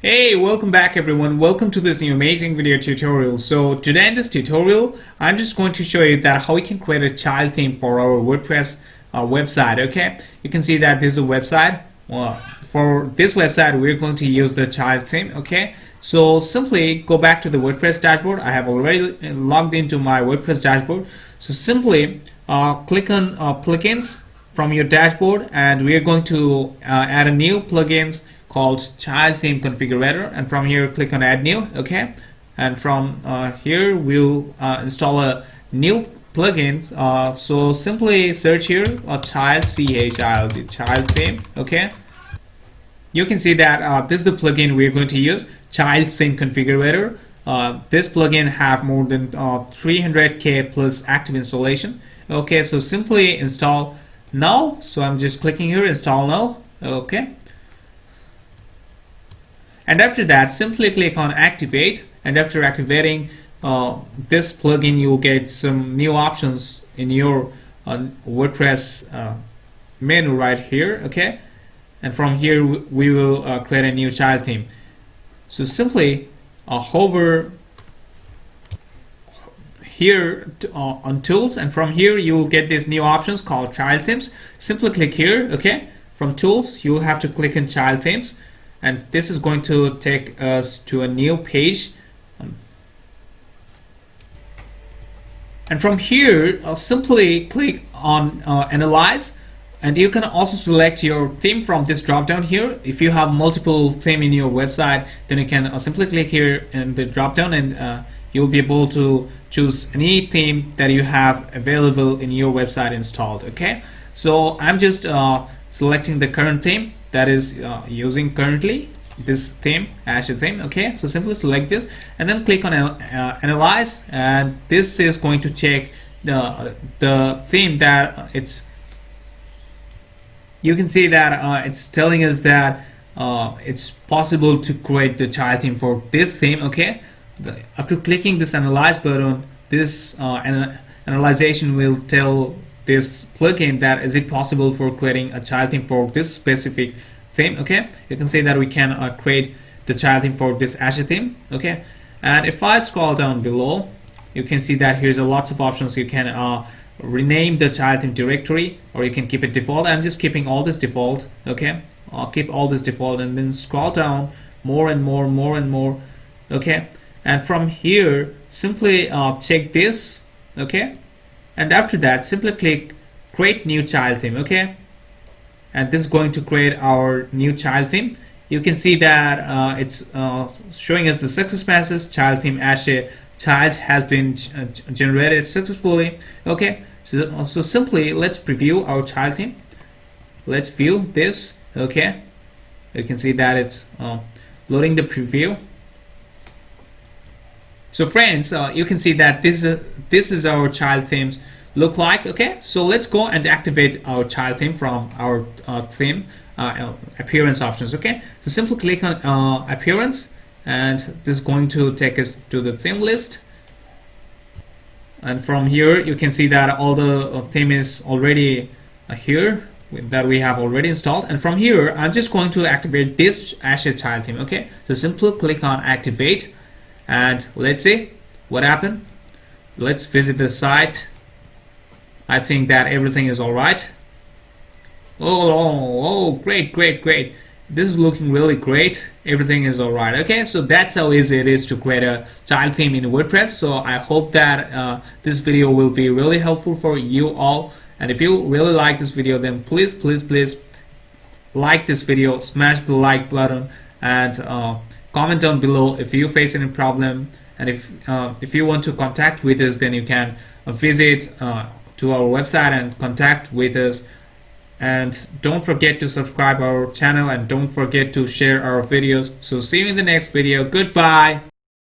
Hey, welcome back everyone. Welcome to this new amazing video tutorial. So today in this tutorial, I'm just going to show you that how we can create a child theme for our WordPress website. Okay, you can see that this is a website. For this website, we're going to use the child theme. Okay, so simply go back to the WordPress dashboard. I have already logged into my WordPress dashboard. So simply click on plugins from your dashboard, and we are going to add a new plugins called Child Theme Configurator, and from here click on Add New. Okay, and from here we'll install a new plugin. So simply search here child child theme. Okay, you can see that this is the plugin we're going to use, Child Theme Configurator. This plugin have more than 300k plus active installation. Okay, so simply install now. So I'm just clicking here, install now. Okay, and after that simply click on activate, and after activating this plugin, you'll get some new options in your WordPress menu right here. Okay, and from here we will create a new child theme. So simply hover here on tools, and from here you will get these new options called child themes. Simply click here. Okay, from tools you will have to click on child themes, and this is going to take us to a new page. And from here simply click on analyze, and you can also select your theme from this drop down here. If you have multiple theme in your website, then you can simply click here in the drop down, and you'll be able to choose any theme that you have available in your website installed. Okay, so I'm just selecting the current theme that is using currently, this theme, Azure theme. Okay, so simply select this and then click on analyze, and this is going to check the theme that it's. You can see that it's telling us that it's possible to create the child theme for this theme. Okay, after clicking this analyze button, this analyzation will tell this plugin that is it possible for creating a child theme for this specific theme. Okay, you can see that we can create the child theme for this Azure theme. Okay, and if I scroll down below, you can see that here's a lots of options. You can rename the child theme directory, or you can keep it default. I'm just keeping all this default. Okay, I'll keep all this default, and then scroll down more and more and more. Okay, and from here simply check this. Okay, and after that simply click create new child theme. Okay, and this is going to create our new child theme. You can see that it's showing us the success message, child theme Azure child has been generated successfully. Okay, so simply let's preview our child theme. Let's view this. Okay, you can see that it's loading the preview. So friends, you can see that this is our child themes look like. Okay, so let's go and activate our child theme from our theme appearance options. Okay, so simply click on appearance, and this is going to take us to the theme list, and from here you can see that all the theme is already here that we have already installed. And from here I'm just going to activate this Azure child theme. Okay, so simply click on activate, and let's see what happened. Let's visit the site. I think that everything is all right. Oh, great. This is looking really great. Everything is all right. Okay, so that's how easy it is to create a child theme in WordPress. So I hope that this video will be really helpful for you all. And if you really like this video, then please like this video, smash the like button, and comment down below if you face any problem. And if you want to contact with us, then you can visit to our website and contact with us. And don't forget to subscribe our channel, and don't forget to share our videos. So see you in the next video. Goodbye.